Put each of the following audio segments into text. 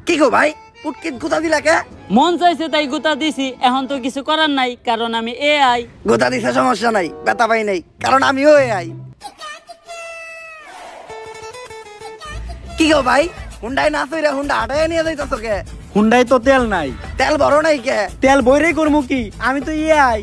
কি গো ভাই পুটকিত গুতা দিলা কে? মন চাইছে তাই গুতা দিছি, এখন তো কিছু করার নাই কারণ আমি এআই। গুতা দিছে সমস্যা নাই, ব্যথা পাই নাই কারণ আমিও এআই। কি গো ভাই হুন্ডাই না চইরা হুন্ডা আটায় নিয়ে যাইতাছো কে? হুন্ডাই তো তেল নাই। তেল বড় নাই কে? তেল বইরেই করমু কি, আমি তো এআই।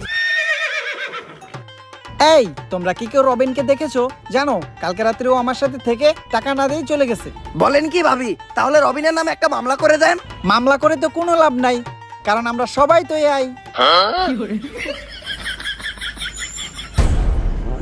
এই তোমরা কি কেউ রবিনকে দেখেছো? জানো কালকে রাত্রে ও আমার সাথে থেকে টাকা না দিয়েই চলে গেছে। বলেন কি ভাবি, তাহলে রবিনের নামে একটা মামলা করে দেন। মামলা করে তো কোনো লাভ নাই, কারণ আমরা সবাই তো এআই।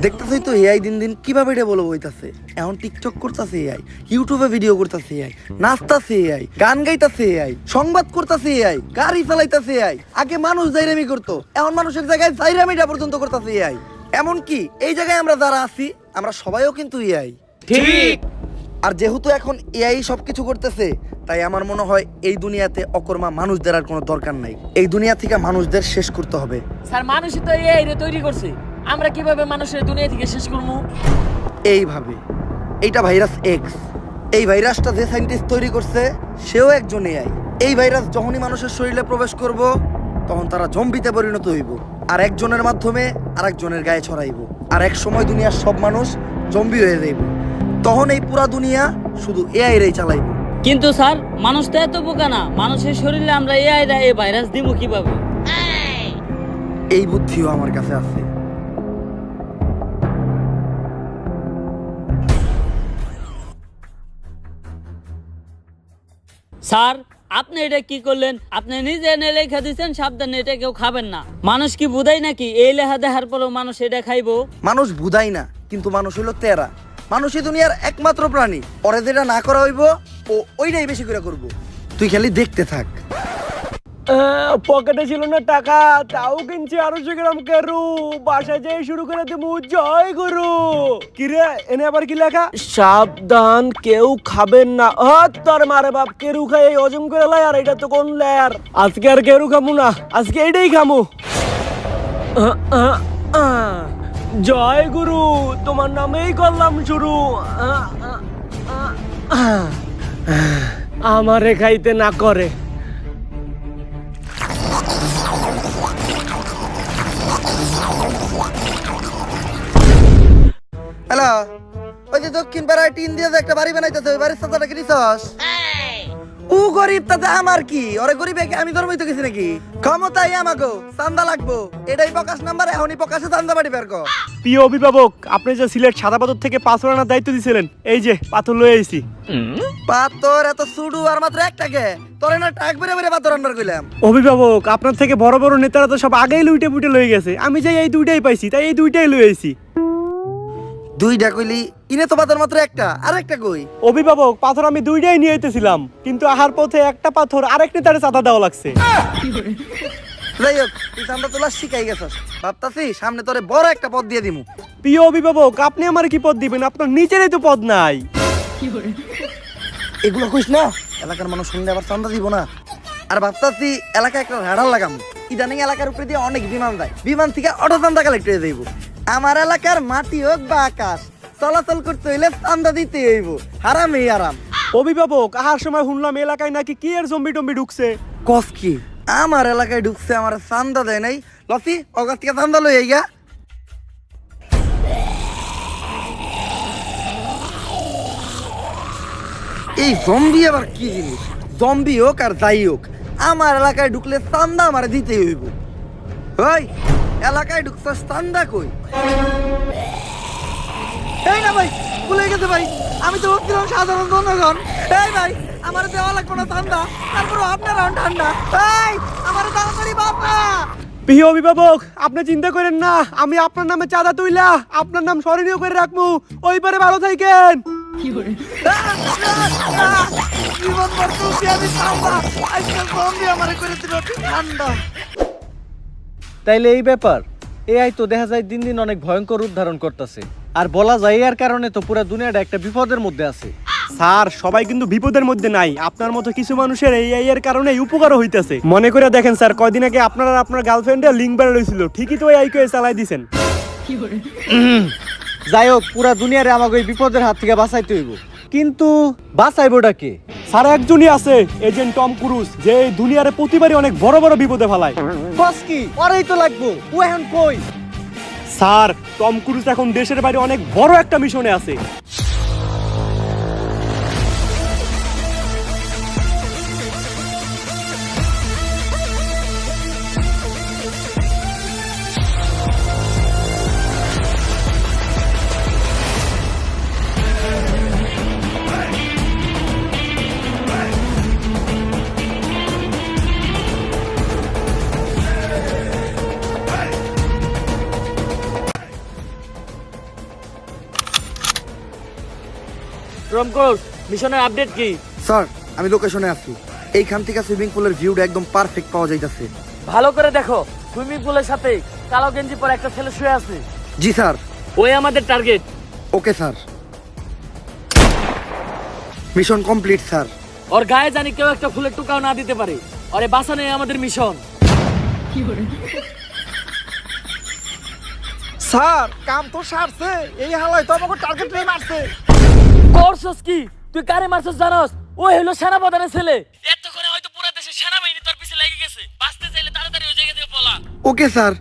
দেখতেছই তো এআই দিন দিন কিভাবে এটা বলে বইতাছে। এখন টিকটক করতেছে এআই, ইউটিউবে ভিডিও করতেছে এআই, নাচতাছে এআই, গান গাইতাছে এআই, সংবাদ করতেছে এআই, গাড়ি চালাইতাছে এআই। আগে মানুষ জাইরামি করতো, এখন মানুষের জায়গায় জাইরামিটা পর্যন্ত করতেছে এআই। এমন কি এই জায়গায় আমরা যারা আছি আমরা সবাইও কিন্তু এআই। ঠিক। আর যেহেতু এখন এআই সবকিছু করতেছে, তাই আমার মনে হয় এই দুনিয়াতে অকর্মা মানুষদের আর কোনো দরকার নাই। এই দুনিয়া থেকে মানুষদের শেষ করতে হবে। স্যার মানুষই তো এআই রে তৈরি করছে, আমরা কিভাবে মানুষের দুনিয়া থেকে শেষ করবো? এইভাবে, এইটা ভাইরাস এক্স। এই ভাইরাসটা যে সায়েন্টিস্ট তৈরি করছে সেও একজন এআই। এই ভাইরাস যখনই মানুষের শরীরে প্রবেশ করব তখন তারা জম্বিতে পরিণত হইব, আর একজনের মাধ্যমে আরেকজনের গায়ে ছড়াইব, আর এক সময় দুনিয়ার সব মানুষ জম্বি হয়ে যাইব। তখন এই পুরা দুনিয়া শুধু এআই রেই চালাইব। কিন্তু স্যার মানুষ তো এত বোকা না, মানুষের শরীরে আমরা এআই রা এই ভাইরাস দিব কিভাবে? এই বুদ্ধিও আমার কাছে আছে। স্যার আপনি এটা কি করলেন? আপনি নিজে এনে লেখা দিচ্ছেন সাবধানে এটা কেউ খাবেন না। মানুষ কি বুঝাই নাকি এই লেখা দেখার পরেও মানুষ এটা খাইবো? মানুষ বুঝাই না, কিন্তু মানুষ হইলো তেরা। মানুষই দুনিয়ার একমাত্র প্রাণী, ওরে যেটা না করা হইব ও ওইটাই বেশি করে করব। তুই খালি দেখতে থাক। পকেটে ছিল না টাকা, তাও কিনছি 250 গ্রাম কেরু। বাসায় যাই শুরু করে দেবো জয় গুরু। কিরে এনে আবার কি লেখা? সাবধান কেউ খাবেন না। তোর মারে বাপ, কেরু খাই এই হজম করে লাই, আর এটা তো কোন লেয়ার। আজকে আর কেরু খামু না, আজকে এটাই খামু। জয় গুরু, তোমার নামেই করলাম শুরু। আমারে খাইতে না করে। হ্যালো, ওই যে দক্ষিণ পাড়ায় টিন দিয়ে যে একটা বাড়ি বানাইতেছে, ওই বাড়ির সাথে কি নিছস? ও গরিব, তাতে আমার কি? ওরে গরিব আমি ধর্মই তো গেছি নাকি? ক্ষমতাই আমাকে চান্দা লাগবো, এটাই প্রকাশ নাম্বার। এখনই প্রকাশে চান্দা বাড়ি বের কর। প্রিয় অভিভাবক, আপনি যে সিলেট সাদা পাথর থেকে পাথর আনার দায়িত্ব দিয়েছিলেন, এই যে পাথর লয়ে আইছি। পাথর এত সুডু আর মাত্র একটাকে? তোরে না টাক বেরে বেরে পাথর আনবার কইলাম। অভিভাবক, আপনার থেকে বড় বড় নেতারা তো সব আগেই লুইটে পুটে লয়ে গেছে। আমি যাই এই দুইটাই পাইছি, তাই এই দুইটাই লয়ে আইছি। দুইটা কইলি, ইনে তো পাথর মাত্র একটা, আর একটা কই? অভিভাবক, পাথর আমি দুইটাই নিয়ে আইতেছিলাম, কিন্তু আহার পথে একটা পাথর আরেক নেতারে চাঁদা দেওয়া লাগছে। যাই হোক, তুই চান্দা তোলা শিখাই গেছস, ভাবতাছি সামনে তোরে বড় একটা পদ দিয়ে দিমু। প্রিয় অভিভাবক, আপনি আমার কি পদ দিবেন? আপনার নিচেরই তো পদ নাই। এগুলো কইস না, এলাকার মানুষ শুনলে আবার চান্দা দিব না। আর ভাবতাছি এলাকায় একটা রাডার লাগাম। ইদানিং এলাকার উপরে দিয়ে অনেক বিমান যায়, বিমান থেকে অটো চান্দা কালেক্ট হয়ে যাইব। আমার এলাকার মাটি হোক বা আকাশ, চলাচল করতে হইলে চান্দা দিতে হইব। হারামই আরাম। অভিভাবক, আহার সময় শুনলাম এলাকায় নাকি কি এর জম্বি টম্বি ঢুকছে। কস কি? আমার এলাকায় ঢুকছে, আমার চান্দা দেয় নাই। লসি অগাছ থেকে চান্দা লই আইগা। এই জম্বি আবার কি জিনিস? জম্বি হোক আর যাই হোক, আমার এলাকায় ঢুকলে চান্দা আমার দিতে হইব। ওই এলাকায় ঢুকছস, চান্দা কই? এই না ভাই, ভুলে গেছে ভাই, আমি তো ভাবছিলাম সাধারণ জনগণ। এই ভাই, আমার দেওয়া লাগবে না চান্দা, তারপরে আপনার ঠান্ডা। এই আমার তাড়াতাড়ি বাবা। প্রিয় অভিভাবক, আপনি চিন্তা করেন না, আমি আপনার নামে চাঁদা তুইলা আপনার নাম স্মরণীয় করে রাখবো। ওই পারে ভালো থাকেন। জীবন বর্তমানে আমি চান্দা, আজকে জম্বি আমারে করে দিল ঠান্ডা। তাইলে এই ব্যাপার, এআই তো দেখা যায় দিন দিন অনেক ভয়ঙ্কর রূপ ধারণ করতেছে, আর বলা যায় এর কারণে তো পুরো দুনিয়াটা একটা বিপদের মধ্যে আছে। স্যার, সবাই কিন্তু বিপদের মধ্যে নাই। আপনার মতো কিছু মানুষের এই এর কারণে উপকারও হইতেছে। মনে করে দেখেন স্যার, কয়দিন আগে আপনার আর আপনার গার্লফ্রেন্ডের লিঙ্ক বের হয়েছিল, ঠিকই তো এই কে চালাই দিছেন। যাই হোক, পুরা দুনিয়ারে আমাকে এই বিপদের হাত থেকে বাঁচাইতে হইব। কিন্তু বাঁচাইবোটা কে? স্যার একজনই আছে, এজেন্ট টম ক্রুজ, যে এই দুনিয়ারে প্রতিবারই অনেক বড় বড় বিপদে ফেলায়। বস কি ওরাই তো লাগবো, ও এখন কই? স্যার টম ক্রুজ এখন দেশের বাইরে অনেক বড় একটা মিশনে আছে। টম ক্রুজ, মিশনের আপডেট কি? স্যার আমি লোকেশনে আছি। এইখান থেকে সুইমিং পুলের ভিউটা একদম পারফেক্ট পাওয়া যাইতাছে। ভালো করে দেখো, সুইমিং পুলের সাথে কালো গেঞ্জি পরে একটা ছেলে শুয়ে আছে। জি স্যার। ওই আমাদের target. Okay sir. Mission complete sir. ওর গায়ে জানি কেউ একটা ফুলের টুকাও না দিতে পারে। ওরে বাঁচানোই আমাদের মিশন। স্যার কাম তো সারছে, এই হালাই তো আমাকে টার্গেট নিয়ে মারছে। করছস কি? তুই কারে মারছস জানোস? ও হলো সেনাপ্রধানের ছেলে। এতক্ষণে হয়তো পুরো দেশের সেনাবাহিনী তোর পিছে লেগে গেছে। বাঁচতে চাইলে তাড়াতাড়ি ওই জায়গা থেকে পলা। Okay sir.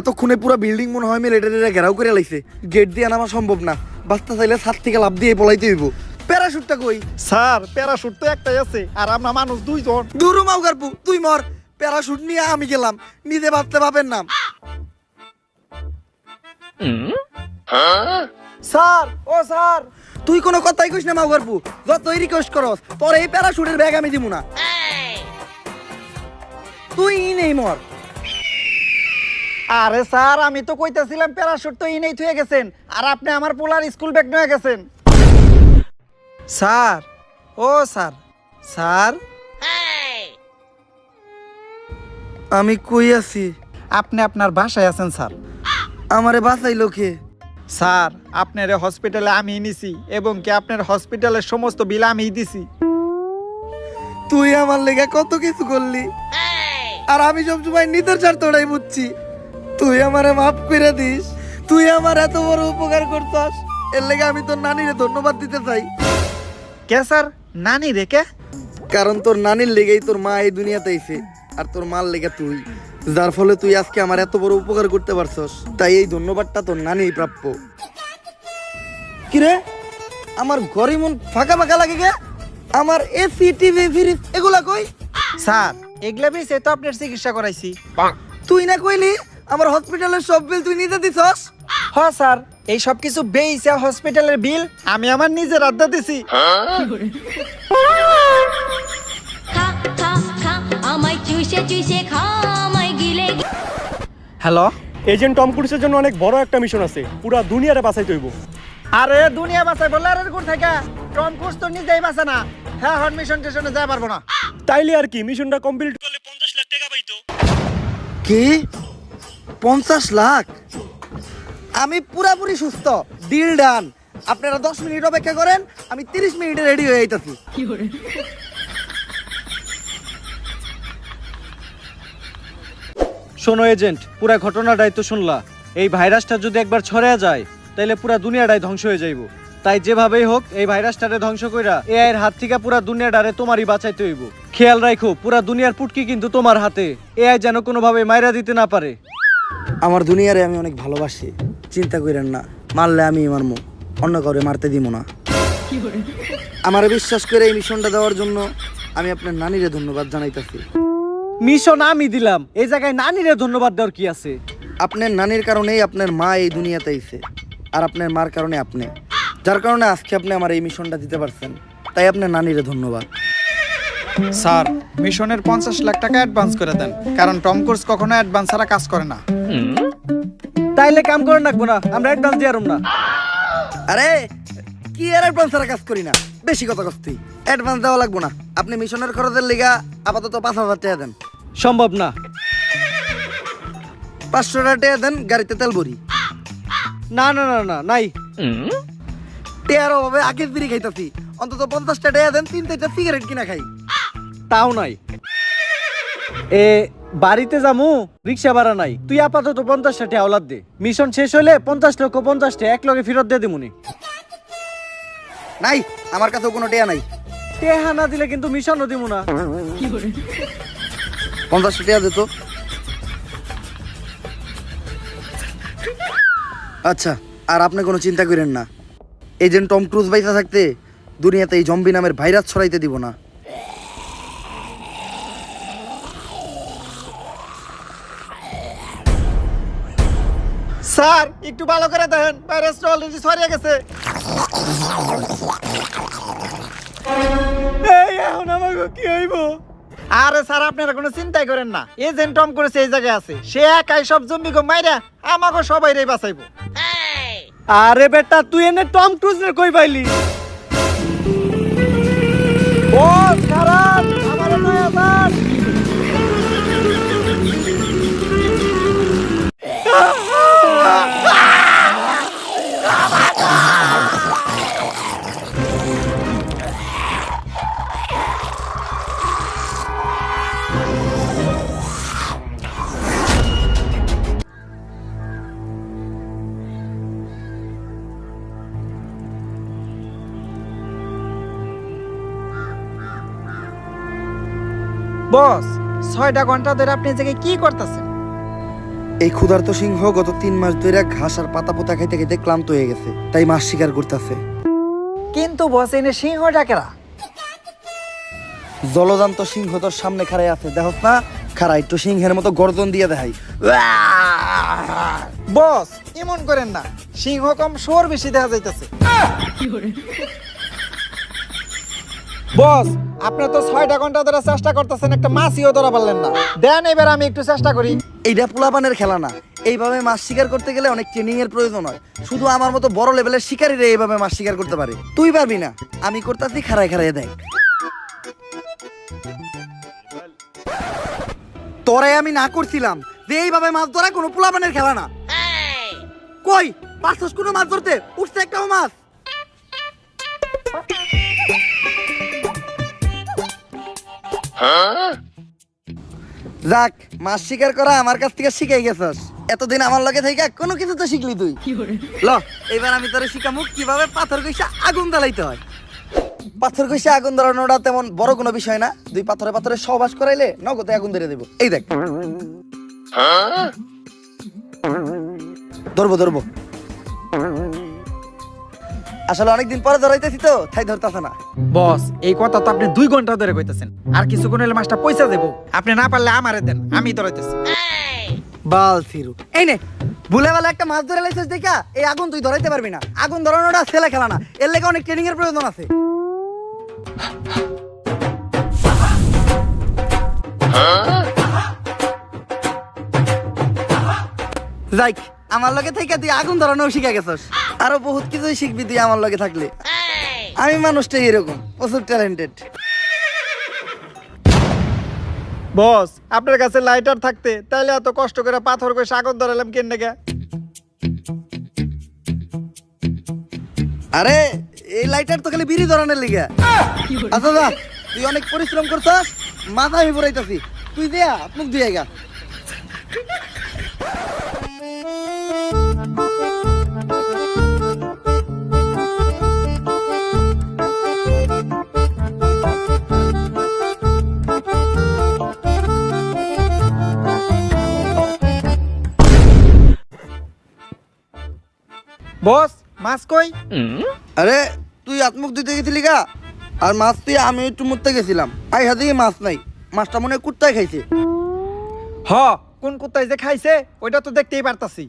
এতক্ষণে পুরো বিল্ডিং মনে হয় মিলিটারিরা ঘেরাও করে লাইছে। গেট দিয়ে নামা সম্ভব না। বাঁচতে চাইলে ছাদ থেকে লাফ দিয়ে পলাইতে হইব। প্যারাশুটটা কই? স্যার প্যারাশুট তো একটাই আছে, আর আমরা মানুষ দুইজন। দূর মাউগারপু, তুই মর। প্যারাশুট নিয়ে আমি গেলাম, নিজে বাঁচতে পাবেন না। স্যার ও স্যার, তুই কোনো কথাই কইস না মাউগারপু। যতই রিকোয়েস্ট করস, তোর এই প্যারাশুটের ব্যাগ আমি দিব না। তুই নেই মর। আরে স্যার আমি তো কইতাছিলাম প্যারাশুট তো ইনেই থুয়ে গেছেন, আর আপনি আমার পোলার স্কুল ব্যাগ নিয়ে গেছেন। স্যার ও স্যার, স্যার আমি কই আছি? আপনি আপনার বাসায় আছেন স্যার। আমারে বাঁচাইলো কে? স্যার আপনার হসপিটালে আমি নিছি, এবং কি আপনার হসপিটালের সমস্ত বিল আমিই দিছি। তুই আমার লেগে কত কিছু করলি, আর আমি সবসময় নিজের স্বার্থটাই বুঝছি। তুই আমারে মাফ করে দিস। তুই আমার এত বড় উপকার করছস, এর লেগে আমি তোর নানিরে ধন্যবাদ দিতে চাই। কে স্যার? নানি রেখে? কারণ তোর নানির লেগেই তোর মা এই দুনিয়াতে আইছে, আর তোর মার লেগে তুই, যার ফলে তুই আজকে আমার এত বড় উপকার করতে পারছস। তাই এই ধন্যবাদটা তোর নানিই প্রাপ্য। কিরে, আমার ঘরে মন ফাঁকা ফাঁকা লাগে গে? আমার এসি টিভি ফ্রিজ এগুলা কই? স্যার এগুলা বিষয়ে তো আপনার চিকিৎসা করাইছি। তুই না কইলি আমার হসপিটালের সব বিল তুই নিজে দিছস? হ্যাঁ স্যার, এই সব কিছু বেইসা হসপিটালের বিল আমি আমার নিজের আড্ডা দিছি। খা খা খা আমায় চুষে চুষে খা আমায় গিলে হ্যালো, এজেন্ট টম ক্রুজের জন্য অনেক বড় একটা মিশন আছে, পুরো দুনিয়ারে বাঁচাইতে হইব। আরে দুনিয়া বাঁচাই বললে আর কোন থেকে? টম ক্রুজ তো নিজেই বাঁচে না। হ্যাঁ হন মিশন টেশনে যাই পারবো না। তাইলে আর কি, মিশনটা কমপ্লিট করলে 50 লাখ টাকা পাইতো। কি 50 লাখ? আমি পুরাপুরি সুস্থ, ডিল ডান। আপনারা 10 মিনিট অপেক্ষা করেন, আমি 30 মিনিটে রেডি হয়ে যাইতাছি। শোনো এজেন্ট, পুরা ঘটনাটাই তো শুনলা। এই ভাইরাসটা যদি একবার ছড়ায় যায়, তাইলে পুরা দুনিয়াটাই ধ্বংস হয়ে যাইব। তাই যেভাবেই হোক এই ভাইরাসটারে ধ্বংস কইরা এআই এর হাত থেকে পুরা দুনিয়াটারে তোমারই বাঁচাইতে হইব। খেয়াল রাখো, পুরা দুনিয়ার পুটকি কিন্তু তোমার হাতে। এআই যেন কোনোভাবে মাইরা দিতে না পারে। আমার দুনিয়ারে আমি অনেক ভালোবাসি, চিন্তা করেন না। মারলে আমি মারমু, অন্য কাউরে মারতে দিব না। আমারে বিশ্বাস করে এই মিশনটা দেওয়ার জন্য আমি আপনার নানিরে ধন্যবাদ জানাইতাছি। মিশন আমি দিলাম, এই জায়গায় নানিরে ধন্যবাদ দেওয়ার কি আছে? আপনার নানির কারণেই আপনার মা এই দুনিয়াতে আইছে, আর আপনার মার কারণে আপনি, যার কারণে আজকে আপনি আমার এই মিশনটা দিতে পারছেন। তাই আপনার নানিরে ধন্যবাদ। স্যার মিশনের 50 লাখ টাকা অ্যাডভান্স করে দেন, কারণ টম ক্রুজ কখনো অ্যাডভান্স ছাড়া কাজ করে না। তাইলে কাম করে রাখবো না, আমরা অ্যাডভান্স দিয়ে না। আরে কি আর অ্যাডভান্স ছাড়া কাজ করি না? বেশি কথা কস্তি। অ্যাডভান্স দেওয়া লাগবো না। আপনি মিশনের খরচের লিগা আপাতত 5,000 টাকা দেন। সম্ভব না। 500 টাকা দেন, গাড়িতে তেল ভরি। না না না না, নাই। টেয়ার অভাবে আগের বিড়ি খাইতাছি, অন্তত 50 টাকা দেন, 3-4টা সিগারেট কিনা খাই। তাও নাই। এ বাড়িতে যামু, রিক্সা ভাড়া নাই। তুই আপাতত 50 টাকা আওলাদ দে। মিশন শেষ হলে 50 লক্ষ 50 টাকা এক লগে ফেরত দিয়ে দিমুনি। নাই, আমার কাছেও কোনো টেয়া নাই। টেহা না দিলে কিন্তু মিশনও দিব না। 50 টেয়া দিত। আচ্ছা, আর আপনি কোনো চিন্তা করেন না, এজেন্ট টম ক্রুজ বাইসা থাকতে দুনিয়াতে এই জম্বি নামের ভাইরাস ছড়াইতে দিব না। স্যার একটু ভালো করে দেখেন, ভাইরাসটা অলরেডি ছড়িয়ে গেছে। এই এখন আমাকে কি হইব? আরে স্যার আপনারা কোনো চিন্তাই করেন না, এজেন্ট টম করেছে এই জায়গায় আছে, সে একাই সব জম্বিকে মাইরা আমাকে সবাই রে বাঁচাইবো। আরে বেটা তুই এনে টম ক্রুজ রে কই পাইলি? বস খারাপ, আমার নয়া স্যার। বস 6টা ঘন্টা ধরে আপনি এই জায়গায় কি করতেছেন? এই ক্ষুধার্ত সিংহ গত 3 মাস ধরে ঘাস আর পাতা পোতা খাইতে খাইতে ক্লান্ত হয়ে গেছে, তাই মাছ শিকার করতেছে। কিন্তু বস এনে সিংহটা কেরা? জলজান্ত সিংহ তোর সামনে খাড়াই আছে, দেখছ না? খাড়া একটু সিংহের মতো গর্জন দিয়ে দেখাই। বস এমন করেন না, সিংহ কম শোর বেশি দেখা যাইতেছে। বস আপনি তো 6টা ঘন্টা ধরে চেষ্টা করতেছেন, একটা মাছিও ধরা পারলেন না। দেন এবার আমি একটু চেষ্টা করি। এইটা পোলাপানের খেলা না, এইভাবে মাছ শিকার করতে গেলে অনেক ট্রেনিং এর প্রয়োজন হয়। শুধু আমার মতো বড় লেভেলের শিকারীরা এইভাবে মাছ শিকার করতে পারে, তুই পারবি না। আমি করতেছি, খাড়ায় খাড়ায় দেখ। তোরে আমি না করছিলাম যে এইভাবে মাছ ধরা কোনো পোলাপানের খেলা না। কই পারছস কোনো মাছ ধরতে? উঠছে একটাও মাছ? যাক, মাছ শিকার করা আমার কাছ থেকে শিখাই গেছস। এতদিন আমার লগে থেকে কোনো কিছু তো শিখলি তুই। ল এবার আমি তোরে শিখামু কিভাবে পাথর কইসা আগুন জ্বালাইতে হয়। পাথর কইসা আগুন ধরানোটা তেমন বড় কোনো বিষয় না, 2 পাথরে পাথরে সহবাস করাইলে নগদে আগুন ধরে দেব। এই দেখ, ধরবো ধরবো। আসলে অনেকদিন পরে ধরাইতেছি তো তাই ধরতেছে না। বস এই কথা তো আপনি 2 ঘন্টা ধরে কইতেছেন, আর কিছুক্ষণ হলে মাছটা পয়সা দেবো। আপনি না পারলে আমারে দেন, আমি ধরাইতেছি। বাল ফিরু, এই নে ভুলে বেলা একটা মাছ ধরে লাইছিস দেখা এই আগুন তুই ধরাইতে পারবি না। আগুন ধরানোটা ছেলে খেলা না, এর লেগে অনেক ট্রেনিং এর প্রয়োজন আছে। যাইক, আমার লগে থেকে তুই আগুন ধরানো শিখে গেছস, আরো বহুত কিছুই শিখবি তুই আমার লগে থাকলে। আমি মানুষটাই এরকম, প্রচুর ট্যালেন্টেড। বস আপনার কাছে লাইটার থাকতে তাইলে এত কষ্ট করে পাথর করে আগুন ধরালাম কেন গে? আরে এই লাইটার তো খালি বিড়ি ধরানোর লিগে। আচ্ছা যা, তুই অনেক পরিশ্রম করছস, মাথা আমি পড়াইতাছি, তুই দেয়া মুখ দিয়ে গা। বস মাছ কই? আরে তুই আত্মুখ দিতে গেছিলি গা, আর মাছ তুই আমি একটু মুততে গেছিলাম, আই হাতে মাছ নাই। মাছটা মনে হয় কুত্তায় খাইছে। হ কোন কুত্তায় যে খাইছে ওইটা তো দেখতেই পারতাছি।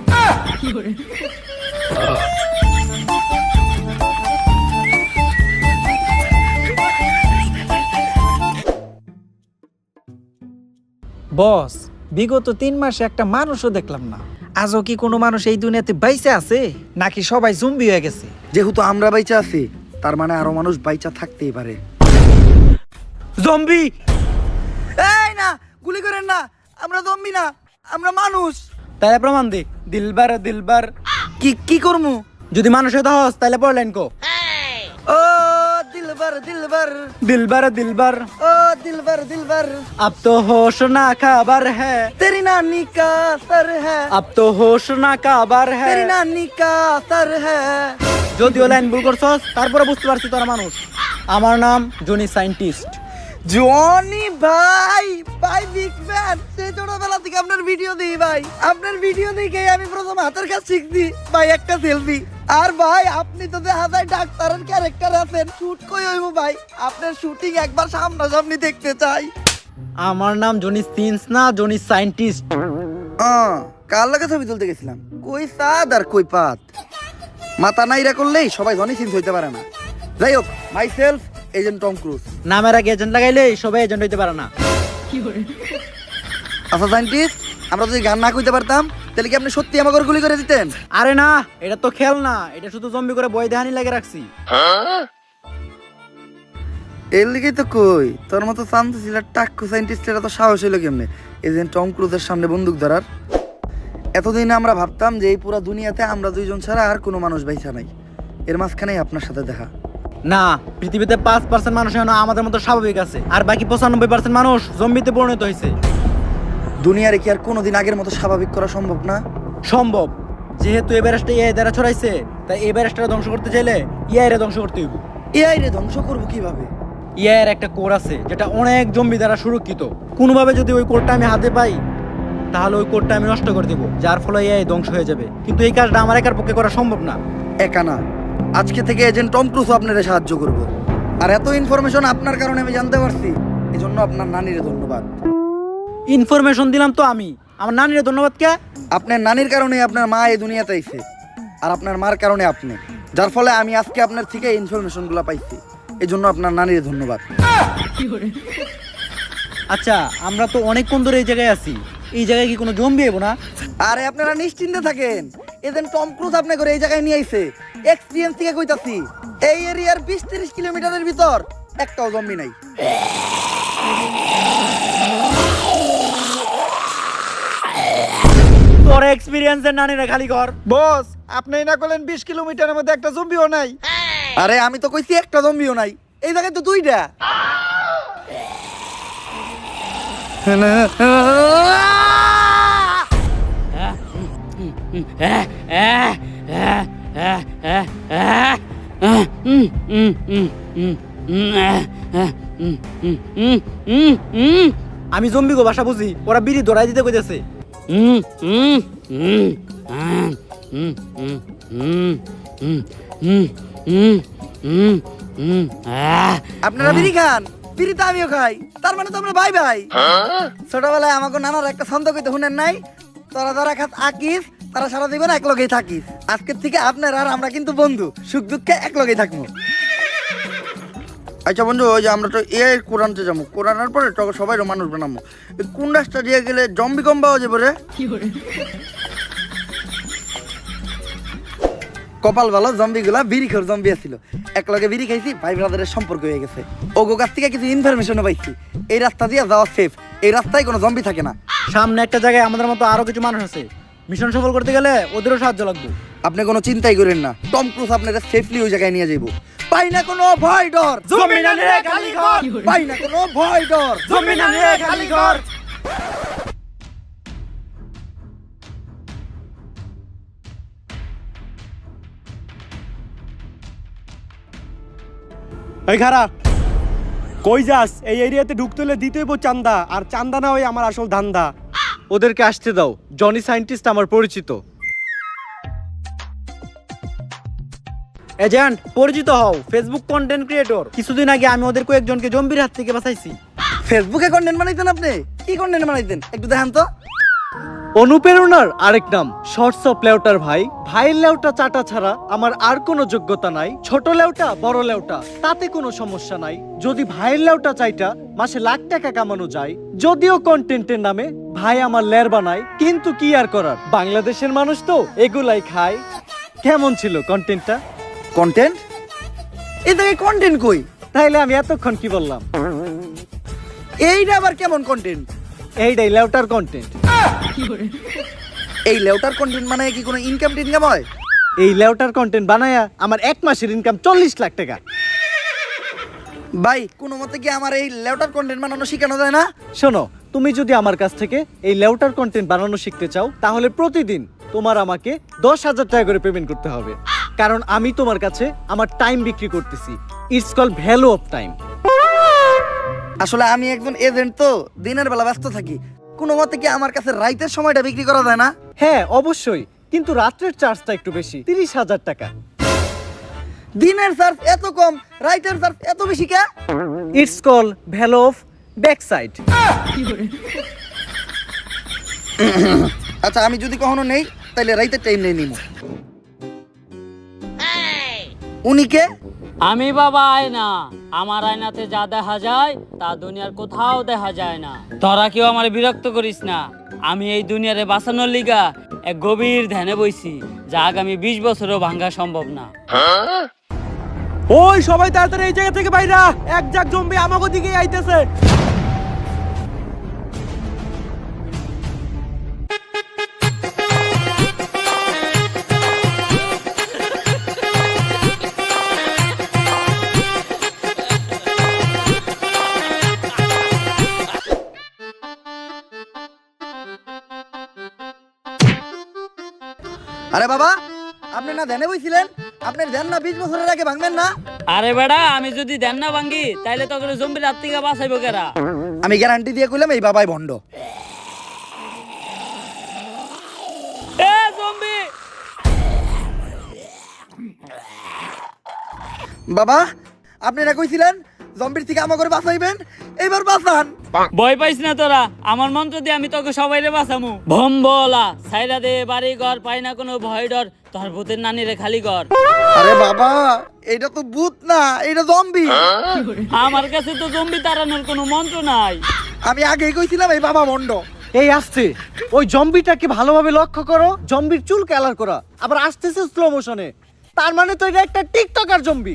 বস বিগত 3 মাসে একটা মানুষও দেখলাম না। আজও কি কোনো মানুষ এই দুনিয়াতে বাইচে আছে, নাকি সবাই জম্বি হয়ে গেছে? যেহেতু আমরা বাইচা আছি, তার মানে আরো মানুষ বাইচা থাকতেই পারে। জম্বি? এই না, গুলি করেন না, আমরা জম্বি না, আমরা মানুষ। তাহলে প্রমাণ দে, দিলবার দিলবার। কি কি করমু? যদি মানুষ হতে হস তাহলে পড়লেন কো। ও দিল दिलबर दिलबर दिलबर दिलबर ओ दिलबर दिलबर अब तो होश ना खबर है तेरी नानी का सर है अब तो होश ना खबर है तेरी नानी का सर है যদিও লাইন ভুল করছস তারপরে বুঝতে পারছি তোরা মানুষ আমার নাম জনি সায়েন্টিস্ট জনি ভাই ভাই বিগ ফ্যান সেই ছোটবেলা থেকে আপনার ভিডিও দিই ভাই আপনার ভিডিও দেখে আমি প্রথম হাতের কাজ শিখছি ভাই একটা সেলফি আর ভাই আপনি তো দেখা যায় ডাক্তারের ক্যারেক্টার আছেন শুট কই হইব ভাই আপনার শুটিং একবার সামনাসামনি দেখতে চাই আমার নাম জনি সিন্স না জনি সায়েন্টিস্ট কার লাগে ছবি তুলতে গেছিলাম কই সাদ আর কই পাত মাথা নাইরা করলেই সবাই জনি সিন্স হইতে পারে না যাই হোক myself agent Tom Cruise নামের আগে এজেন্ট লাগাইলে সবাই এজেন্ট হইতে পারে না আচ্ছা সায়েন্টিস্ট আমরা যদি গান না কইতে পারতাম তাহলে কি আপনি সত্যি আমাকে গুলি করে দিতেন আরে না এটা তো খেল না এটা শুধু জম্বি করে বই দেহানি লাগে রাখছি এর লিগেই তো কই তোর মতো শান্ত ছিল টাক্কু সায়েন্টিস্টের এত সাহস হইলো কেমনে এজেন্ট টম ক্রুজের সামনে বন্দুক ধরার এতদিন আমরা ভাবতাম যে এই পুরো দুনিয়াতে আমরা দুইজন ছাড়া আর কোনো মানুষ বাইসা নাই এর মাঝখানেই আপনার সাথে দেখা না পৃথিবীতে 5% মানুষ এখনো আমাদের মতো স্বাভাবিক আছে আর বাকি 95% মানুষ জম্বিতে পরিণত হয়েছে দুনিয়ারে কি আর কোনোদিন আগের মতো স্বাভাবিক করা সম্ভব না সম্ভব যেহেতু এই ভাইরাসটা এআই দ্বারা ছড়াইছে তাই এই ভাইরাসটা ধ্বংস করতে চাইলে এআই রে ধ্বংস করতে হইব এআই রে ধ্বংস করবো কিভাবে এআই এর একটা কোড আছে যেটা অনেক জম্বি দ্বারা সুরক্ষিত কোনোভাবে যদি ওই কোডটা আমি হাতে পাই তাহলে ওই কোডটা আমি নষ্ট করে দেব যার ফলে এআই ধ্বংস হয়ে যাবে কিন্তু এই কাজটা আমার একার পক্ষে করা সম্ভব না একা না আজকে থেকে এজেন্ট টম ক্রুজ আপনারে সাহায্য করব আর এত ইনফরমেশন আপনার কারণে আমি জানতে পারছি এজন্য আপনার নানিরে ধন্যবাদ ইনফরমেশন দিলাম তো আমি আমার নানিরে ধন্যবাদ কে আপনার নানির কারণে আপনার মা এই দুনিয়াতে আইছে আর আপনার মার কারণে আপনি যার ফলে আমি আজকে আপনার থেকে ইনফরমেশনগুলো পাইছি এজন্য আপনার নানিরে ধন্যবাদ আচ্ছা আমরা তো অনেকক্ষণ ধরে এই জায়গায় আছি এই জায়গায় কি কোনো জম্বি এবো না আরে আপনারা নিশ্চিন্তে থাকেন এজেন্ট টম ক্রুজ আপনি করে এই জায়গায় নিয়ে আইছে এক্সপেরিয়েন্স থেকে কইতাছি এই এরিয়ার 20-30 কিলোমিটারের ভিতর একটাও জম্বি নাই তোর এক্সপেরিয়েন্সের নানিরা খালি কর বস আপনি না করলেন 20 কিলোমিটারের মধ্যে একটা জম্বিও নাই আরে আমি তো কইছি একটা জম্বিও নাই এই জায়গায় তো দুইটা আমি জম্বি গো ভাষা বুঝি ওরা বিড়ি ধরাই দিতে কইতেছে আপনারা বিড়ি খান বিড়ি তো আমিও খাই তার মানে তো আমরা ভাই ভাই ছোটবেলায় আমাকে নানার একটা ছন্দ কইতে শুনেন নাই তোরা যারা খাত আকিস তারা সারা জীবন এক লগেই থাকিস আজকের থেকে আপনার আর আমরা কিন্তু বন্ধু সুখ দুঃখে এক লগেই থাকবো আচ্ছা বন্ধু ওই যে আমরা তো এআই কোরআনতে যাবো কোরআনের পরে তো সবাই মানুষ বানাবো কোন রাস্তা দিয়ে গেলে জম্বি কম পাওয়া যাবে রে কপাল ভালো জম্বি গুলা বিড়ি খোর জম্বি আছিল এক লগে বিড়ি খাইছি ভাই ব্রাদারের সম্পর্ক হয়ে গেছে ওগো কাছ থেকে কিছু ইনফরমেশনও পাইছি এই রাস্তা দিয়ে যাওয়া সেফ এই রাস্তায় কোনো জম্বি থাকে না সামনে একটা জায়গায় আমাদের মতো আরো কিছু মানুষ আছে মিশন সফল করতে গেলে ওদেরও সাহায্য লাগবে আপনি কোনো চিন্তাই করেন না টম ক্রুজ আপনাকে সেফলি ওই জায়গায় নিয়ে যাবো পাই না কোনো ভয় ডর জম্বি না রে খালি কর পাই না কোনো ভয় ডর জম্বি না রে খালি কর এই খারা কই যাস এই এরিয়াতে ঢুকতে হলে দিতে হইব চান্দা আর চান্দা না হয় আমার আসল ধান্দা ওদেরকে আসতে দাও জনি সায়েন্টিস্ট আমার পরিচিত এজেন্ট পরিচিত হও ফেসবুক কন্টেন্ট ক্রিয়েটর কিছুদিন আগে আমি ওদের কয়েকজনকে জম্বির হাত থেকে বাঁচাইছি ফেসবুকে কন্টেন্ট বানাইতেন আপনি কি কন্টেন্ট বানাইতেন একটু দেখান তো অনুপ্রেরণার আরেক নাম শর্টস অফ লেউটার ভাই ভাইয়ের লেউটা চাটা ছাড়া আমার আর কোনো যোগ্যতা নাই ছোট লেউটা বড় লেউটা তাতে কোনো সমস্যা নাই যদি ভাইয়ের লেউটা চাইটা মাসে লাখ টাকা কামানো যায় যদিও কন্টেন্টের নামে ভাই আমার লের বানায় কিন্তু কি আর করার বাংলাদেশের মানুষ তো এগুলাই খায় কেমন ছিল কন্টেন্টটা কন্টেন্ট এই জায়গায় কন্টেন্ট কই তাইলে আমি এতক্ষণ কি বললাম এইটা আবার কেমন কন্টেন্ট এইটাই লেউটার কন্টেন্ট এই লেউটার কন্টেন্ট মানে কি কোনো ইনকাম টিনকাম হয় এই লেউটার কন্টেন্ট বানায়া আমার এক মাসের ইনকাম 40 লাখ টাকা ভাই কোনো মতে কি আমার এই লেউটার কন্টেন্ট বানানো শেখানো যায় না? শোনো, তুমি যদি আমার কাছ থেকে এই লেউটার কন্টেন্ট বানানো শিখতে চাও তাহলে প্রতিদিন তোমার আমাকে 10,000 টাকা করে পেমেন্ট করতে হবে, কারণ আমি তোমার কাছে আমার টাইম বিক্রি করতেছি। It's call value of time. আসলে আমি একজন এজেন্ট, তো দিনের বেলা ব্যস্ত থাকি। কোনো মতে কি আমার কাছে রাইতের সময়টা বিক্রি করা যায় না? হ্যাঁ অবশ্যই, কিন্তু রাত্রের চার্জটা একটু বেশি, 30,000 টাকা। দিনের চার্জ এত কম, রাইতের চার্জ এত বেশি কে? It's call value of back side. আচ্ছা আমি যদি কখনো নেই তাহলে রাইতের টাইম নেই নিমু। উনি কে? আমি বাবা আয়না, আমার আয়নাতে যা দেখা যায় তা দুনিয়ার কোথাও দেখা যায় না। তোরা কেউ আমার বিরক্ত করিস না। আমি এই দুনিয়ারে বাঁচানোর লিগা এক গভীর ধ্যানে বইছি, যা আগামী 20 বছরও ভাঙা সম্ভব না। ওই সবাই তাড়াতাড়ি এই জায়গা থেকে বাইরা, এক জাক জম্বি আমাগো দিকে আইতেছে। আরে বাবা, আপনি না ধ্যানে বইছিলেন? আপনার ধ্যান না 20 বছরের আগে ভাঙবেন না? আরে বেড়া, আমি যদি ধ্যান না ভাঙ্গি তাইলে তখন জম্বির হাত থেকে বাঁচাইবো কেরা? আমি গ্যারান্টি দিয়ে কইলাম এই বাবাই ভণ্ড। এ জম্বি! বাবা, আপনি না কইছিলেন জম্বির থেকে আমাকে করে বাঁচাইবেন, এবার বাঁচান। ভয় পাইস না তোরা, আমার মন্ত্র দিয়ে আমি তোকে সবাইরে বাঁচামু। ভম্বলা সাইরা দে বাড়ি ঘর, পাই না কোনো ভয় ডর, তোর ভূতের নানিরে খালি ঘর। আরে বাবা, এটা তো ভূত না, এটা জম্বি। আমার কাছে তো জম্বি তাড়ানোর কোনো মন্ত্র নাই। আমি আগেই কইছিলাম এই বাবা ভণ্ড। এই আসছে, ওই জম্বিটাকে ভালোভাবে লক্ষ্য করো। জম্বির চুল কালার করা, আবার আসতেছে স্লো মোশনে। তার মানে তো এটা একটা টিকটকার জম্বি।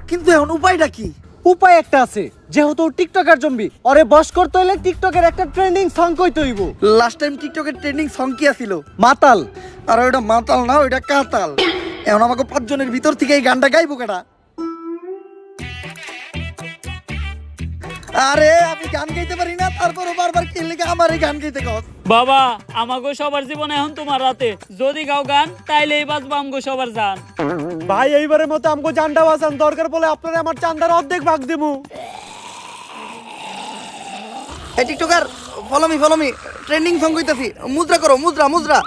কিন্তু এখন উপায়টা কি? উপায় একটা আছে, যেহেতু টিকটকার জম্বি, ওরে বশ করতে হলে টিকটকের একটা ট্রেন্ডিং সং কইতে হইব। লাস্ট টাইম টিকটকের ট্রেন্ডিং সং কি ছিল? মাতাল। আর ওটা মাতাল না, ওটা কাতাল। এখন আমাকে 5 জনের ভিতর থেকে এই গানটা গাইবো কেডা? আরে আমি গান গাইতে পারি না, তারপরও বারবার কে লেগে আমার এই গান গাইতে কস? বাবা, আমাগো সবার জীবন এখন তোমার রাতে, যদি গাও গান তাইলেই বাঁচবো আমগো সবার জান। ভাই এইবারের মতো আমগো জানটা বাঁচান, দরকার পড়লে আপনারা আমার চান্দার অর্ধেক ভাগ দিমু। এই TikToker, follow me, trending song কইতাছি। মুদ্রা করো, মুদ্রা মুদ্রা।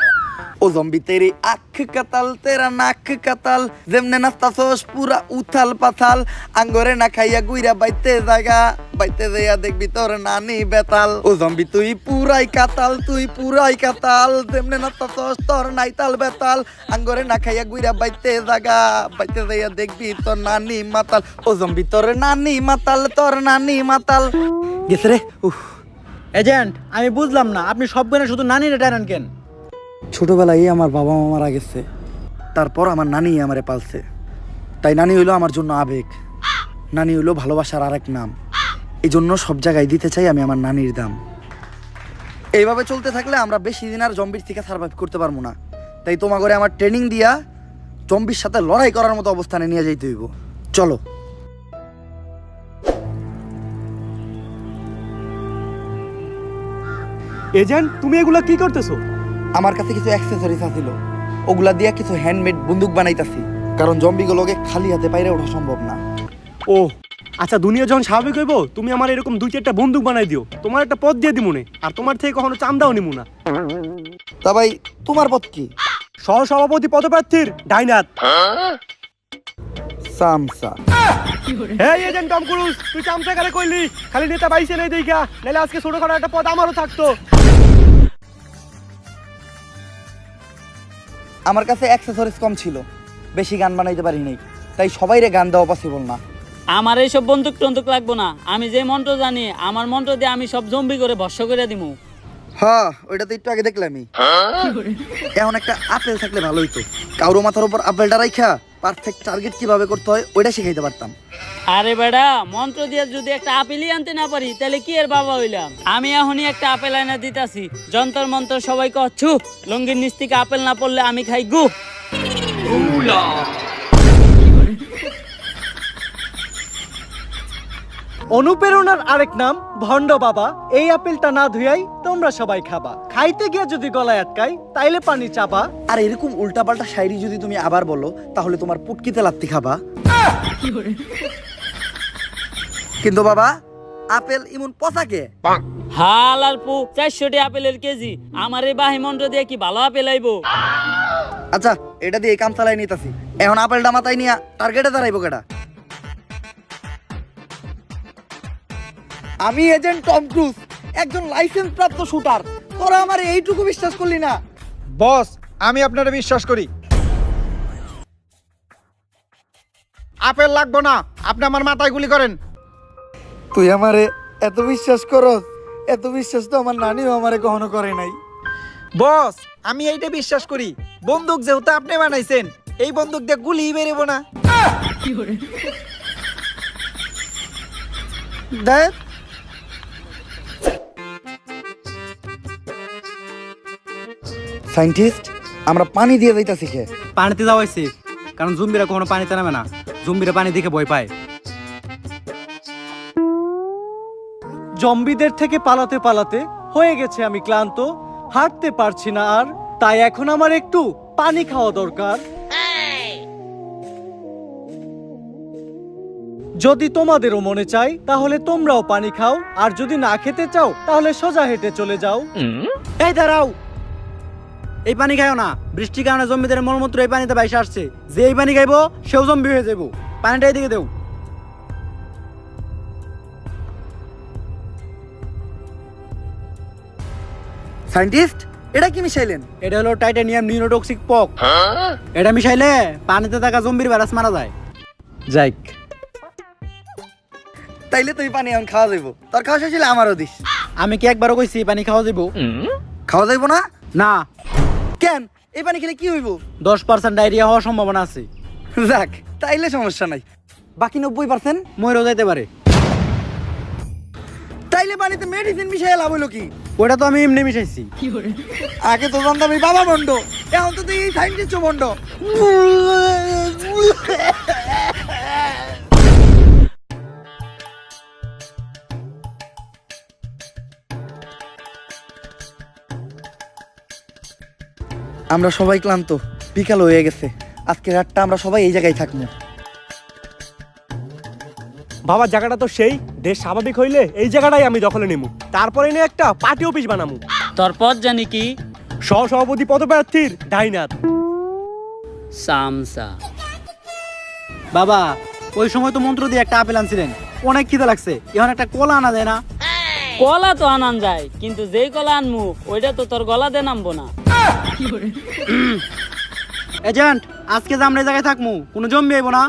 ও জম্বি তেরি আখ কাতাল, তেরা নাক কাতাল, যেমনে নাস্তাছস পুরা উথাল পাথাল, আঙ্গরে না খাইয়া গুইরা বাইতে জায়গা, বাইতে যাইয়া দেখবি তোর নানি বেতাল। ও জম্বি তুই পুরাই কাতাল, তুই পুরাই কাতাল, যেমনে নাস্তাছস তোর নাইতাল বেতাল, আঙ্গরে না খাইয়া গুইরা বাইতে জায়গা, বাইতে যাইয়া দেখবি তোর নানি মাতাল। ও জম্বি তোর নানি মাতাল, তোর নানি মাতাল। গেছে রে। উফ, এজেন্ট, আমি বুঝলাম না, আপনি সব গানে শুধু নানিরে টানেন কেন? ছোটবেলায় আমার বাবা মা মারা গেছে, তারপর আমার নানি আমারে পালছে। তাই নানি হইলো আমার জন্য আবেগ, নানি হইলো ভালোবাসার আরেক নাম। এই জন্য সব জায়গায় দিতে চাই আমি আমার নানির দাম। এইভাবে চলতে থাকলে আমরা বেশি দিন আর জম্বির থেকে সার্ভাইভ করতে পারবো না। তাই তোমার ঘরে আমার ট্রেনিং দিয়া জম্বির সাথে লড়াই করার মতো অবস্থানে নিয়ে যাইতে হইব। চলো। এজেন্ট, তুমি এগুলা কি করতেছো? আমার কাছে কিছু অ্যাক্সেসরিজ আছিল, ওগুলা দিয়া কিছু হ্যান্ডমেড বন্দুক বানাইতাছি, কারণ জম্বিগুলোকে খালি হাতে বাইরে ওঠা সম্ভব না। ও আচ্ছা, দুনিয়া যখন স্বাভাবিক হইব তুমি আমার এরকম 2-4টা বন্দুক বানাই দিও, তোমার একটা পদ দিয়ে দিমুনে, আর তোমার থেকে কখনো চান্দাও নিমু না। তা ভাই তোমার পথ কি? সহসভাপতি পদপ্রার্থীর ডাইনাত। সামসা। এই এজেন্ট টম ক্রুজ, তুই চামচা কারে কইলি? খালি নেতা বাইসে নেই দেখা, নাহলে আজকে ছোটখাটো একটা পদ আমারও থাকতো। আমার কাছে অ্যাক্সেসরিজ কম ছিল, বেশি গান বানাইতে পারি নাই, তাই সবাইরে গান দেওয়া পসিবল না। আমার এইসব বন্দুক টন্দুক লাগবো না, আমি যে মন্ত্র জানি আমার মন্ত্র দিয়ে আমি সব জম্বি করে ভস্য করে দিমু। হ্যাঁ, ওইটা তো একটু আগে দেখলামই। এখন একটা আপেল থাকলে ভালো হইতো, কারো মাথার উপর আপেলটা রাইখা পারফেক্ট টার্গেট কিভাবে করতে হয় ওইটা শিখাইতে পারতাম। আরে বেড়া, মন্ত্র দিয়ে যদি একটা আপেলই আনতে না পারি তাহলে কি এর বাবা হইলাম? আমি এখনই একটা আপেল আনা দিতাছি, যন্তর মন্ত্র সবাই কচ্ছু, লঙ্গির নিচ থেকে আপেল না পড়লে আমি খাই গু। অনুপ্রেরণার আরেক নাম ভণ্ড বাবা। এই আপেলটা না ধুয়াই তোমরা সবাই খাবা, খাইতে গিয়ে যদি গলায় আটকাই তাইলে পানি চাপা। আর এরকম উল্টাপাল্টা শায়রি যদি তুমি আবার বলো তাহলে তোমার পুটকিতে লাত্তি খাবা। কিন্তু বাবা আপেল ইমন পচাকে হাল আর পু 400 আপেলের কেজি, আমার এই বাহিমন্ড দিয়ে কি ভালো আপেল আইবো? আচ্ছা এটা দিয়ে এই কাম চালাই নিতেছি। এখন আপেলটা মাথায় নিয়ে টার্গেটে দাঁড়াইবো কেটা? আমি এজেন্ট টম ক্রুজ, একজন লাইসেন্স প্রাপ্ত শুটার। তোরা আমার এইটুকু বিশ্বাস করলি না? বস, আমি আপনারা বিশ্বাস করি। আপেল লাগবো না, আপনি আমার মাথায় গুলি করেন। তুই আমারে এত বিশ্বাস করস? এত বিশ্বাস তো আমার নানিও আমারে কখনো করে নাই। বস, আমি এইটা বিশ্বাস করি, বন্দুক যেহেতু আপনি বানাইছেন, এই বন্দুক দিয়ে গুলি বেরোবো না। দেখ সায়েন্টিস্ট, আমরা পানি দিয়ে যাইতাছি কে? পানিতে যাওয়াইছি, কারণ জম্বিরা কখনো পানিতে নামে না, জম্বিরা পানি দেখে ভয় পায়। জম্বিদের থেকে পালাতে পালাতে হয়ে গেছে আমি ক্লান্ত, হাঁটতে পারছি না আর, তাই এখন আমার একটু পানি খাওয়া দরকার। যদি তোমাদেরও মনে চাই তাহলে তোমরাও পানি খাও, আর যদি না খেতে চাও তাহলে সোজা হেঁটে চলে যাও। এই দাঁড়াও, এই পানি খাইও না, বৃষ্টির কারণে জম্বিদের মলমূত্র এই পানিতে বাইসে আসছে, যে এই পানি খাইবো সেও জম্বি হয়ে যাবো। পানিটা এদিকে দেও। সায়েন্টিস্ট, এটা কি মিশাইলেন? এটা হলো টাইটানিয়াম নিউরোটক্সিক পক। এটা মিশাইলে পানিতে থাকা জম্বির ভাইরাস মারা যায়। যাইক, তাইলে তুই পানি এখন খাওয়া যাইব। তোর খাওয়া শেষ হলে আমারও দিস। আমি কি একবারও কইছি পানি খাওয়া যাবো? খাওয়া যাইব না? না, কেন? এই পানি খেলে কি হইব? 10% ডায়রিয়া হওয়ার সম্ভাবনা আছে। যাক, তাইলে সমস্যা নাই। বাকি 90% মরেও যাইতে পারে। তাইলে পানিতে মেডিসিন মিশাই লাভ হইলো কি? ওটা তো আমি এমনি মিশাইছি। আগে তো জানতাম আমি বাবা বন্ড, এখন তো তুই এই সায়েন্টিস্ট বন্ড। আমরা সবাই ক্লান্ত, বিকাল হয়ে গেছে। আজকে রাতটা আমরা সবাই এই জায়গায় থাকবো। বাবা জায়গাটা তো সেই, দেশ স্বাভাবিক হইলে এই জায়গাটাই আমি দখলে নিমু, তারপরে নিয়ে একটা পার্টি অফিস বানামু। তোর পদ জানি কি? সহসভাপতি পদপ্রার্থীর ডাইনাত সামসা। বাবা, ওই সময় তো মন্ত্র দিয়ে একটা আপেল আনছিলেন, অনেক খিদে লাগছে, এখন একটা কলা আনা যায় না? কলা তো আনান যায়, কিন্তু যেই কলা আনমু ওইটা তো তোর গলা দিয়ে নামবো না। এজেন্ট, আজকে যে আমরা এই জায়গায় থাকবো, কোনো জম্বি আইবো না?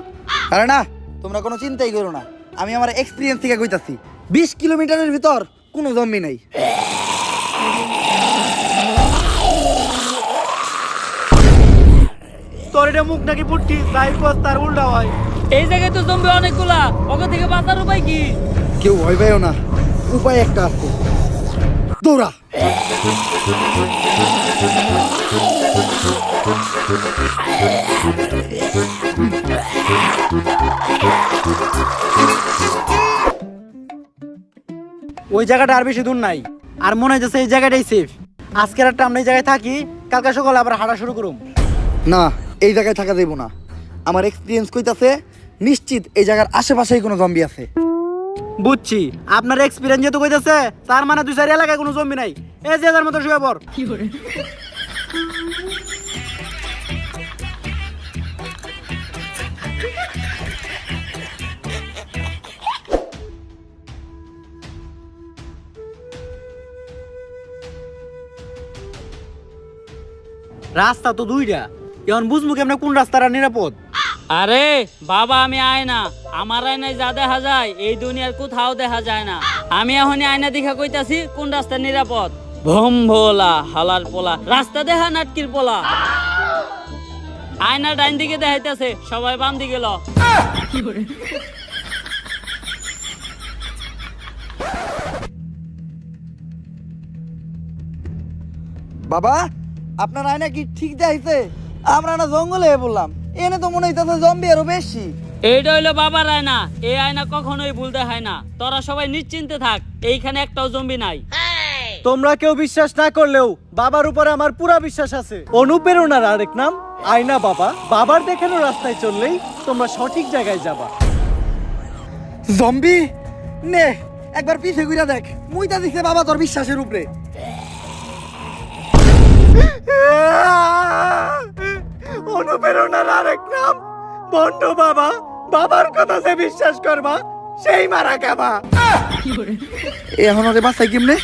আরে না, তোমরা কোনো চিন্তাই করো না। আমি আমার এক্সপিরিয়েন্স থেকে কইতাছি, 20 কিলোমিটারের ভিতর কোনো জম্বি নাই। তোর এটা মুখ নাকি পুটকি, যাই কর তার উল্টা হয়। এই জায়গায় তো জম্বি অনেকগুলা, ওকে থেকে বাঁচার উপায় কি? কেউ ভয় পাইও না, উপায় একটা আছে, দৌড়া। ওই জায়গাটা আর বেশি দূর নাই, আর মনে হচ্ছে এই জায়গাটাই সেফ। আজকের একটা আমরা এই জায়গায় থাকি, কালকে সকালে আবার হাঁটা শুরু করুম। না, এই জায়গায় থাকা যাইব না। আমার এক্সপিরিয়েন্স কইতাছে নিশ্চিত এই জায়গার আশেপাশেই কোনো জম্বি আছে। বুঝছি, আপনার এক্সপিরিয়েন্স যেহেতু কইতাছে, তার মানে 2-4 এলাকায় কোনো জম্বি নাই। এই যে যার মতো শুয়ে পড়। রাস্তা তো দুইটা, এখন বুঝবো কেমন কোন রাস্তাটা নিরাপদ। আরে বাবা, আমি আয়না, আমার আয়নায় যা দেখা যায় এই দুনিয়ার কোথাও দেখা যায় না। আমি এখন আয়না দেখা কইতাছি কোন রাস্তা নিরাপদ। ভোম ভোলা হালার পোলা, রাস্তা দেখা নাটকির পোলা। আয়না ডাইন দিকে দেখাইতেছে, সবাই বাম দিকে ল। বাবা, আপনার আয়না কি ঠিক দেখাইছে? আমরা না জঙ্গলে বললাম, এনে তো মনে হইতেছে জম্বি আরো বেশি। এইটা হইলো বাবার আয়না, এই আয়না কখনোই ভুল দেখায় না। তোরা সবাই নিশ্চিন্তে থাক, এইখানে একটাও জম্বি নাই। তোমরা কেউ বিশ্বাস না করলেও বাবার উপরে আমার পুরা বিশ্বাস আছে। অনুপ্রেরণার আরেক নাম আয়না বাবা। বাবার দেখানো রাস্তায় চললেই তোমরা সঠিক জায়গায় যাবা। জম্বি নে একবার পিছে ঘুরে দেখ, মুইতা দিছে বাবা তোর বিশ্বাসের উপরে। অনুপ্রেরণার আরেক নাম বন্ধ বাবা। বাবার কথা যে বিশ্বাস করবা সেই মারা খাবা। এখন ওরে বাসাই কেমনে?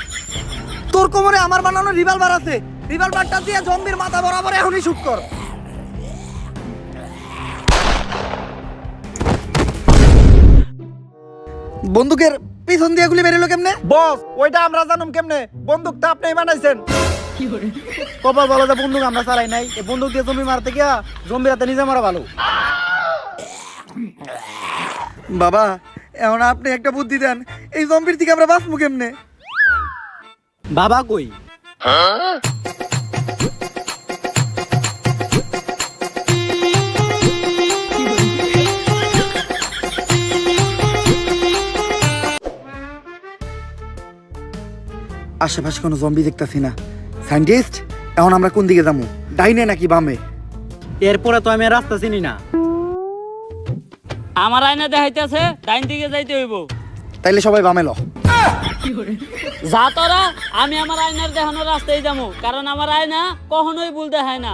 তোর কোমরে আমার বানানো রিভলভার আছে, রিভলভারটা দিয়ে জম্বির মাথা বরাবর এখনই শুট কর। বন্দুকের পিছন দিয়ে গুলি বেরিলো কেমনে? বস ওইটা আমরা জানুম কেমনে? বন্দুক তো আপনি বানাইছেন। কপাল বলো যে বন্দুক আমরা চালাই নাই। এই বন্দুক দিয়ে জম্বি মারতে গিয়া জম্বির হাতে নিজে মারা ভালো। বাবা এখন আপনি একটা বুদ্ধি দেন, এই জম্বির থেকে আমরা বাঁচবো কেমনে? বাবা কই? আশেপাশে কোনো জম্বি দেখতাছি না। সায়েন্টিস্ট এখন আমরা কোন দিকে যাবো, ডাইনে নাকি বামে? এরপরে তো আমি আর রাস্তা চিনি না। আমার আয়না দেখাইতেছে ডাইন দিকে যাইতে হইব। তাইলে সবাই বামে ল। যা তোরা, আমি আমার আয়নার দেখানো রাস্তায় যাবো, কারণ আমার আয়না কখনোই ভুল দেখায় না।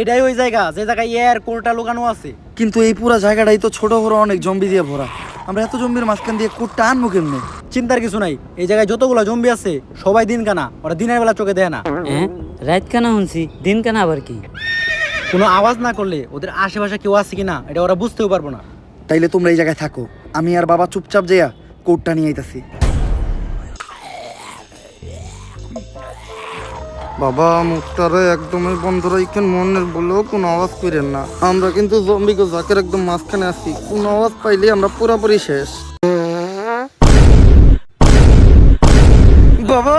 এটাই ওই জায়গা যে জায়গায় এর কোরটা লুকানো আছে। কিন্তু এই পুরো জায়গাটাই তো ছোট বড় অনেক জম্বি দিয়ে ভরা, আমরা এত জম্বির মাঝখান দিয়ে কোটটা আনবো কেমনে? চিন্তার কিছু নাই, এই জায়গায় যতগুলো জম্বি আছে সবাই দিন কানা, ওরা দিনের বেলা চোখে দেয় না। রাত কানা শুনছি, দিন কানা আবার কি? কোনো আওয়াজ না করলে ওদের আশেপাশে কেউ আছে কিনা এটা ওরা বুঝতেও পারবো না। তাইলে তোমরা এই জায়গায় থাকো, আমি আর বাবা চুপচাপ যাইয়া কোটটা নিয়ে আইতাছি। বাবা মুখটারে একদমই বন্ধ রাখেন, মনের বলেও কোনো আওয়াজ করেন না। আমরা কিন্তু জম্বিকে জাকের একদম মাঝখানে আছি, কোনো আওয়াজ পাইলে আমরা পুরোপুরি শেষ। বাবা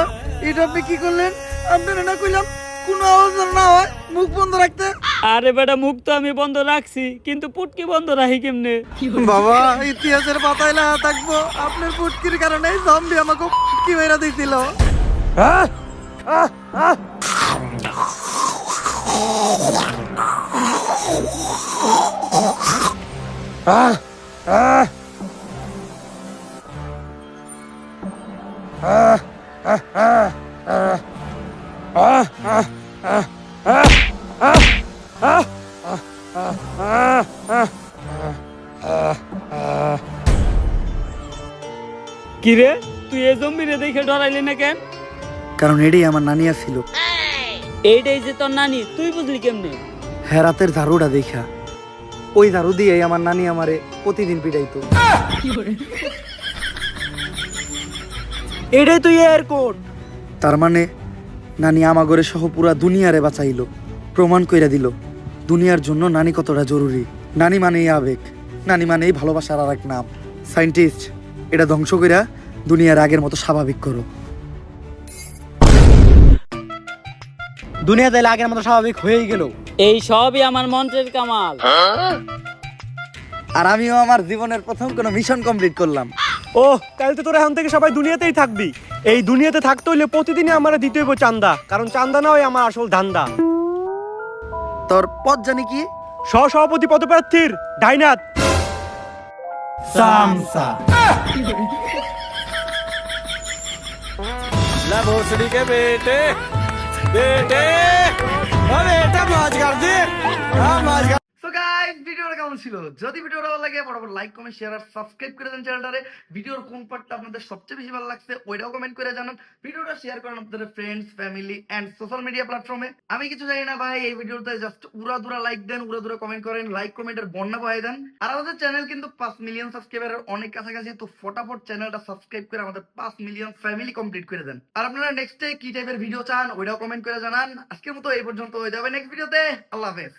এটা আপনি কি করলেন? আপনারা না কইলাম কোনো আওয়াজ না হয় মুখ বন্ধ রাখতে? আরে বেটা, মুখ তো আমি বন্ধ রাখছি, কিন্তু পুটকি বন্ধ রাখি কেমনে? বাবা ইতিহাসের পাতায় না থাকবো, আপনার পুটকির কারণে জম্বি আমাকে পুটকি মেরা দিছিল। কিরে, তুই এই জম্বিরে দেখে ডরাইলি না কেন? কারণ এটাই আমার নানিয়া ছিল। এইটাই যে তোর নানি, তুই বুঝলি কেমনে? হেরাতের ঝাড়ুটা দেখা, ওই ঝাড়ু দিয়ে আমার নানি আমারে প্রতিদিন পিটাইতো। এটাই তো এর কোড। তার মানে নানি আমাগরে সহ পুরা দুনিয়ারে বাঁচাইলো, প্রমাণ কইরা দিল দুনিয়ার জন্য নানি কতটা জরুরি। নানি মানেই আবেগ, নানি মানেই ভালোবাসার আর এক নাম। সায়েন্টিস্ট এটা ধ্বংস কইরা দুনিয়ার আগের মতো স্বাভাবিক করো। দুনিয়া তাইলে আগের মতো স্বাভাবিক হয়েই গেল। এই সবই আমার মন্ত্রের কামাল। আর আমিও আমার জীবনের প্রথম কোনো মিশন কমপ্লিট করলাম। ও তাহলে তো তোরা এখন থেকে সবাই দুনিয়াতেই থাকবি। এই দুনিয়াতে থাকতে হইলে প্রতিদিনই আমার দিতে হইব চান্দা, কারণ চান্দা না হয় আমার আসল ধান্দা। তোর পদ জানি কি? সহসভাপতি পদপ্রার্থীর ডাইনাত সামসা সো গাইস ভিডিওটা কেমন ছিল? যদি ভিডিওটা ভালো লাগে ফটাফট লাইক কমেন্ট শেয়ার আর সাবস্ক্রাইব করে দেন চ্যানেলটারে। ভিডিওর কোন পার্টটা আপনাদের সবচেয়ে বেশি ভালো লাগছে ওইটাও কমেন্ট করে জানান। ভিডিওটা শেয়ার করেন আপনাদের friends, family and social media প্ল্যাটফর্মে। আমি কিছু জানি না ভাই, এই ভিডিওতে জাস্ট উড়াধুরা লাইক দেন, উড়াধুরা কমেন্ট করেন, লাইক কমেন্টের বন্যা বহাই দেন। আর আমাদের চ্যানেল কিন্তু 5 মিলিয়ন সাবস্ক্রাইবারের অনেক কাছাকাছি, তো ফটাফট চ্যানেলটা সাবস্ক্রাইব করে আমাদের 5 মিলিয়ন ফ্যামিলি কমপ্লিট করে দেন। আর আপনারা নেক্সটে কি টাইপের ভিডিও চান ওইটাও কমেন্ট করে জানান। আজকের মতো এই পর্যন্ত, হয়ে যাবে নেক্সট ভিডিওতে। আল্লাহ হাফেজ।